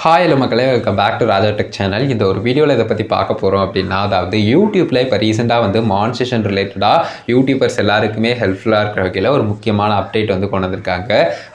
Hi hello மக்களே, welcome back to Raja tech channel. இந்த ஒரு வீடியோவில் இதை பற்றி பார்க்க போகிறோம் அப்படின்னா, அதாவது யூடியூப்பில் இப்போ ரீசெண்டாக வந்து மானிட்டரைசேஷன் ரிலேட்டடாக யூடியூபர்ஸ் எல்லாருக்குமே ஹெல்ப்ஃபுல்லாக இருக்கிற வகையில் ஒரு முக்கியமான அப்டேட் வந்து கொண்டு வந்திருக்காங்க.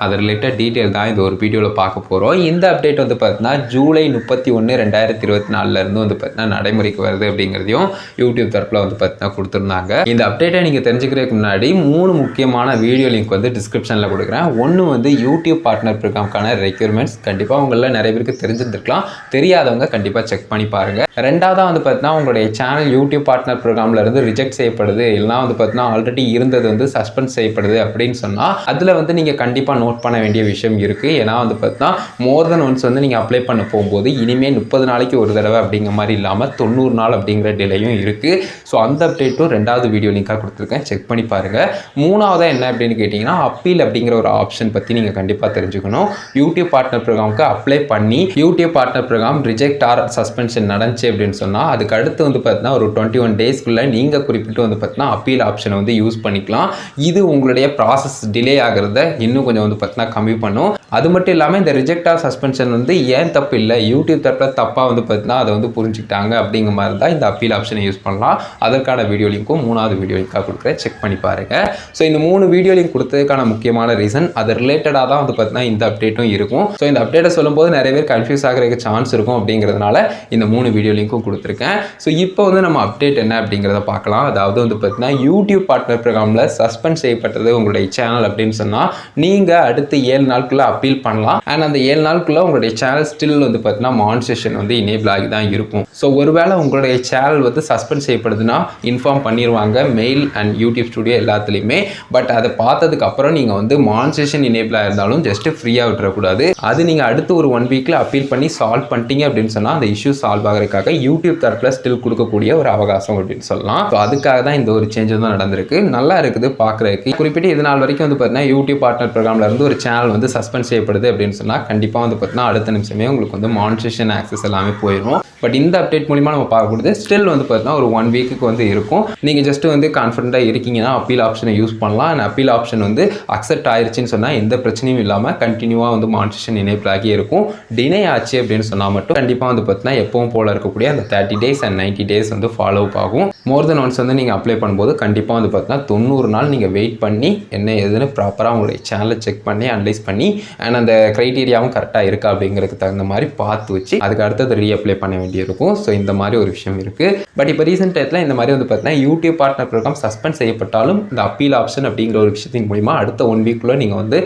அது ரிலேட்டட் டீட்டெயில் தான் இந்த ஒரு வீடியோவில் பார்க்க போகிறோம். இந்த அப்டேட் வந்து பார்த்தீங்கன்னா ஜூலை 31, 2024 வந்து பார்த்தீங்கன்னா நடைமுறைக்கு வருது அப்படிங்கிறதையும் யூடியூப் தரப்பில் வந்து பார்த்தீங்கன்னா கொடுத்துருந்தாங்க. இந்த அப்டேட்டை நீங்கள் தெரிஞ்சுக்கிறதுக்கு முன்னாடி 3 முக்கியமான வீடியோ லிங்க் வந்து டிஸ்கிரிப்ஷனில் கொடுக்குறேன். ஒன்று வந்து யூடியூப் பார்ட்னர் ப்ரோக்ராம்க்கான ரெக்யூர்மெண்ட்ஸ், கண்டிப்பாக உங்களில் நிறைய பேருக்கு தெரிஞ்சிருந்திருக்கலாம், தெரியாதவங்க கண்டிப்பாக செக் பண்ணி பாருங்க. ரெண்டாவதாக வந்து பார்த்தீங்கன்னா உங்களுடைய சேனல் யூடியூப் பார்ட்னர் ப்ரோக்ராம்ல இருந்து ரிஜெக்ட் செய்யப்படுது, இல்லைனா வந்து பார்த்தீங்கன்னா ஆல்ரெடி இருந்தது வந்து சஸ்பெண்ட் செய்யப்படுது அப்படின்னு சொன்னால் அதில் வந்து நீங்கள் கண்டிப்பாக நோட் பண்ண வேண்டிய விஷயம் இருக்குது. ஏன்னா வந்து பார்த்தீங்கன்னா மோர் தென் ஒன்ஸ் வந்து நீங்கள் அப்ளை பண்ண போகும்போது இனிமேல் 30 நாளைக்கு ஒரு தடவை அப்படிங்கிற மாதிரி இல்லாமல் 90 நாள் அப்படிங்கிற டிலேயும் இருக்குது. ஸோ அந்த அப்டேட்டும் ரெண்டாவது வீடியோ லிங்காக கொடுத்துருக்கேன், செக் பண்ணி பாருங்கள். மூணாவதாக என்ன அப்படின்னு கேட்டிங்கன்னா அப்பீல் அப்படிங்கிற ஒரு ஆப்ஷன் பற்றி நீங்கள் கண்டிப்பாக தெரிஞ்சுக்கணும். யூடியூப் பார்ட்னர் ப்ரோக்ராமுக்கு அப்ளை பண்ணி YouTube partner program reject or suspension நடந்துச்சு அப்படின்னு சொன்னால் அதுக்கு அடுத்து வந்து பார்த்தீங்கன்னா ஒரு 21 டேஸ்க்குள்ளே நீங்கள் குறிப்பிட்டு வந்து பார்த்தீங்கன்னா அப்பீல் ஆப்ஷனை வந்து யூஸ் பண்ணிக்கலாம். இது உங்களுடைய ப்ராசஸ் டிலே ஆகிறத இன்னும் கொஞ்சம் வந்து பார்த்தீங்கன்னா கம்மி பண்ணும். அது மட்டும் இல்லாமல் இந்த ரிஜெக்ட் ஆர் சஸ்பென்ஷன் வந்து ஏன் தப்பு இல்லை, யூடியூப் தரப்பில் தப்பாக வந்து பார்த்தீங்கன்னா அதை வந்து புரிஞ்சுக்கிட்டாங்க அப்படிங்கிற மாதிரி தான் இந்த அப்பீல் ஆப்ஷனை யூஸ் பண்ணலாம். அதற்கான வீடியோ லிங்க்கும் மூணாவது வீடியோ லிங்காக கொடுக்குறேன், செக் பண்ணி பாருங்கள். ஸோ இந்த 3 வீடியோ லிங்க் கொடுத்ததுக்கான முக்கியமான ரீசன் அது ரிலேட்டடாக தான் வந்து பார்த்தீங்கன்னா இந்த அப்டேட்டும் இருக்கும். ஸோ இந்த அப்டேட்டை சொல்லும்போது நிறைய பேர் கன்ஃபியூஸ் ஆகிறதுக்கு சான்ஸ் இருக்கும் அப்படிங்கிறதுனால இந்த 3 வீடியோ லிங்க்கும் கொடுத்துருக்கேன். ஸோ இப்போ வந்து நம்ம அப்டேட் என்ன அப்படிங்கிறத பார்க்கலாம். அதாவது வந்து பார்த்தீங்கன்னா யூடியூப் பார்ட்னர் ப்ரோக்ராமில் சஸ்பெண்ட் செய்யப்பட்டது உங்களுடைய சேனல் அப்படின்னு சொன்னால் நீங்கள் அடுத்து 7 நாளுக்குள்ளே அப்பீல் பண்ணலாம். அண்ட் அந்த 7 நாளுக்குள்ளே உங்களுடைய சேனல் ஸ்டில் வந்து பார்த்தீங்கன்னா மானிட்டரைசேஷன் வந்து எனேபிள் ஆகி தான் இருக்கும். ஸோ ஒருவேளை உங்களுடைய சேனல் வந்து சஸ்பெண்ட் செய்யப்படுதுன்னா இன்ஃபார்ம் பண்ணிடுவாங்க மெயில் அண்ட் யூடியூப் ஸ்டுடியோ எல்லாத்துலேயுமே. பட் அதை பார்த்ததுக்கு அப்புறம் நீங்கள் வந்து மானிட்டரைசேஷன் எனேபிளாக இருந்தாலும் ஜஸ்ட் ஃப்ரீயாக விட்டுறக்கூடாது. அது நீங்கள் அடுத்து ஒரு 1 வீக்கில் அப்பீல் பண்ணி சால்வ் பண்ணிட்டீங்க அப்படின்னு சொன்னால் அந்த இஷ்யூ சால்வ் ஆகிறதுக்காக யூடியூப் தரப்பில் ஸ்டில் கொடுக்கக்கூடிய ஒரு அவகாசம் அப்படின்னு சொல்லலாம். ஸோ அதுக்காக தான் இந்த ஒரு சேஞ்ச் தான் நடந்திருக்கு. நல்லா இருக்குது பார்க்குறதுக்கு. குறிப்பிட்டு இது நாள் வரைக்கும் வந்து பார்த்தீங்கன்னா யூடியூப் பார்ட்னர் ப்ரோக்ராமில் இருந்து ஒரு சேனல் வந்து சஸ்பெண்ட் செய்யப்படுது அப்படின்னு சொன்னால் கண்டிப்பாக வந்து பார்த்தீங்கன்னா அடுத்த நிமிஷமே உங்களுக்கு வந்து மானிட்டரைசேஷன் ஆக்சஸ் எல்லாமே போயிடும். பட் இந்த அப்டேட் மூலிமா நம்ம பார்க்கக்கூடியது ஸ்டில் வந்து பார்த்தீங்கன்னா ஒரு 1 வீக்குக்கு வந்து இருக்கும். நீங்கள் ஜஸ்ட் வந்து கான்ஃபிடென்ட்டாக இருக்கீங்கன்னா அப்பீல் ஆப்ஷனை யூஸ் பண்ணலாம். அண்ட் அப்பீல் ஆப்ஷன் வந்து அக்செப்ட் ஆயிடுச்சுன்னு சொன்னால் எந்த பிரச்சனையும் இல்லாமல் கண்டினியூவாக வந்து மானிட்டரைசேஷன் எனேபிள் ஆகி இருக்கும். டிலே ஆச்சு அப்படின்னு சொன்னால் மட்டும் கண்டிப்பாக வந்து பார்த்தீங்கன்னா எப்பவும் போல இருக்கக்கூடிய அந்த 30 டேஸ் அண்ட் 90 டேஸ் வந்து ஃபாலோ அப் ஆகும். மோர் தென் ஒன்ஸ் வந்து நீங்கள் அப்ளை பண்ணும்போது கண்டிப்பாக வந்து பார்த்தீங்கன்னா 90 நாள் நீங்கள் வெயிட் பண்ணி என்ன ஏதுன்னு ப்ராப்பராக உங்களுடைய சேனலை செக் பண்ணி அனலைஸ் பண்ணி அண்ட் அந்த க்ரைட்டீரியாவும் கரெக்டாக இருக்கா அப்படிங்கிறதுக்கு தகுந்த மாதிரி பார்த்து வச்சு அதுக்கு அடுத்தது ரீஅப்ளை பண்ண வேண்டியிருக்கும். ஸோ இந்த மாதிரி ஒரு விஷயம் இருக்குது. பட் இப்போ ரீசெண்ட் டயத்தில் இந்த மாதிரி வந்து பார்த்தீங்கன்னா யூடியூப் பார்ட்னர் ப்ரோக்ராம் சஸ்பெண்ட் செய்யப்பட்டாலும் இந்த அப்பீல் ஆப்ஷன் அப்படிங்கிற ஒரு விஷயத்தின் மூலிமா அடுத்த 1 வீக்குள்ளே நீங்கள் வந்து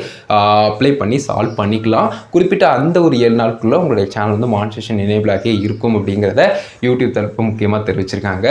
அப்ளை பண்ணி சால்வ் பண்ணிக்கலாம். குறிப்பிட்ட அந்த ஒரு 7 நாளுக்குள்ளே உங்களுடைய சேனல் வந்து மானிட்டரைசேஷன் எனேபிள் ஆகி இருக்கும் அப்படிங்கிறத யூடியூப் தரப்பு முக்கியமாக தெரிவிச்சிருக்காங்க.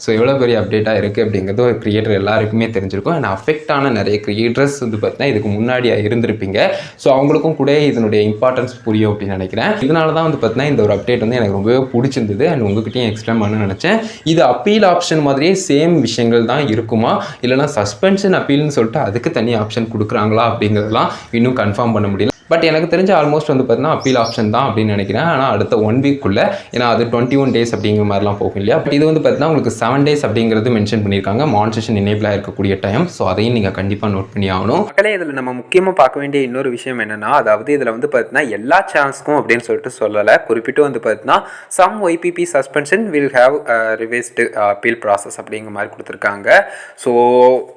ஸோ எவ்வளோ பெரிய அப்டேட்டாக இருக்குது அப்படிங்கிறது ஒரு கிரியேட்டர் எல்லாருக்குமே தெரிஞ்சிருக்கும். அண்ட் அஃபெக்ட் ஆன நிறைய கிரியேட்டர்ஸ் வந்து பார்த்தீங்கன்னா இதுக்கு முன்னாடியாக இருந்திருப்பீங்க. ஸோ அவங்களுக்கும் கூட இதனுடைய இம்பார்ட்டன்ஸ் புரியும் அப்படின்னு நினைக்கிறேன். இதனால தான் வந்து பார்த்தீங்கன்னா இந்த ஒரு அப்டேட் வந்து எனக்கு ரொம்பவே பிடிச்சிருந்தது அண்ட் உங்ககிட்டையும் எக்ஸ்பிளைன் பண்ண நினச்சேன். இது அப்பீல் ஆப்ஷன் மாதிரியே சேம் விஷயங்கள் தான் இருக்குமா, இல்லைனா சஸ்பென்ஷன் அப்பீல்னு சொல்லிட்டு அதுக்கு தனி ஆப்ஷன் கொடுக்குறாங்களா அப்படிங்கிறதெல்லாம் இன்னும் கன்ஃபார்ம் பண்ண முடியல. பட் எனக்கு தெரிஞ்ச ஆல்மோஸ்ட் வந்து பார்த்தீங்கன்னா அப்பீல் ஆப்ஷன் தான் அப்படின்னு நினைக்கிறேன். ஆனால் அடுத்த 1 வீக்குள்ளே, ஏன்னா அது 21 டேஸ் அப்படிங்கிற மாதிரிலாம் போகும் இல்லையா. பட் இது வந்து பார்த்தீங்கன்னா உங்களுக்கு 7 டேஸ் அப்படிங்கிறது மென்ஷன் பண்ணியிருக்காங்க மானிட்டரைசேஷன் எனேபிளாக இருக்கக்கூடிய டைம். ஸோ அதையும் நீங்கள் கண்டிப்பாக நோட் பண்ணி ஆகணும். மக்களே, இதில் நம்ம முக்கியமாக பார்க்க வேண்டிய இன்னொரு விஷயம் என்னென்னா, அதாவது இதில் வந்து பார்த்தீங்கன்னா எல்லா சேனல்ஸ்க்கும் அப்படின்னு சொல்லிட்டு சொல்லலை. குறிப்பிட்டு வந்து பார்த்தீங்கன்னா some YPP suspension will have revised appeal process அப்படிங்கிற மாதிரி கொடுத்துருக்காங்க. ஸோ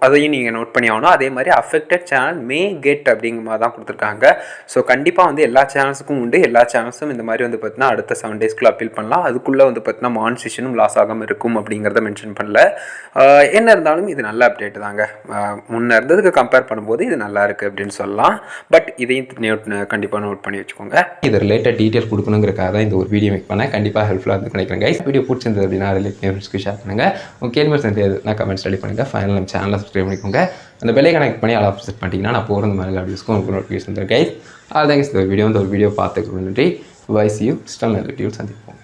அதையும் நீங்கள் நோட் பண்ணி ஆகணும். அதே மாதிரி அஃபெக்டட் சேனல் மே கெட் அப்படிங்கிற மாதிரி தான் கொடுத்துருக்காங்க. ஸோ கண்டிப்பாக வந்து எல்லா சேனல்ஸுக்கும் உண்டு. எல்லா சேனல்ஸும் இந்த மாதிரி வந்து பார்த்தீங்கன்னா அடுத்த 7 டேஸ்க்குள்ளே அப்பீல் பண்ணலாம். அதுக்குள்ளே வந்து பார்த்தீங்கன்னா மானிட்டரைசேஷனும் லாஸ் ஆகாமல் இருக்கும் அப்படிங்கிறத மென்ஷன் பண்ணல. என்ன இருந்தாலும் இது நல்ல அப்டேட் தாங்க. முன்னே இருந்ததுக்கு கம்பேர் பண்ணும்போது இது நல்லா இருக்குது அப்படின்னு சொல்லலாம். பட் இதையும் கண்டிப்பாக நோட் பண்ணி வச்சுக்கோங்க. இது ரிலேட்டட் டீட்டெயில் கொடுக்கணுங்கிறக்காக தான் இந்த ஒரு வீடியோ மேக் பண்ணேன். கண்டிப்பாக ஹெல்ப்ஃபுல்லாக இருந்து நினைக்கிறேன் கைஸ். வீடியோ பிடிச்சிருந்தது அப்படின்னா ரிலேட்டிவ்ஸ்க்கு ஷேர் பண்ணுங்கள். உங்கள் கேள்வி நான் கமெண்ட் ஸ்டடி பண்ணுங்கள். ஃபைனல் நம்ம சேனலை சப்ஸ்கிரைப் பண்ணிக்கோங்க. அந்த பெல்லை கனெக்ட் பண்ணி ஆல் செட் பண்ணிட்டீங்கன்னா நான் போகிற மாதிரி வீடியோஸ்க்கும் உங்களுக்கு நோட்டிஃபிகேஷன் தரும் கைஸ். அதான் இந்த வீடியோ பார்த்துக்க நன்றி. வாய்ஸ் யூ ஸ்டால் ரிலேட்டிவ் சந்திப்போம்.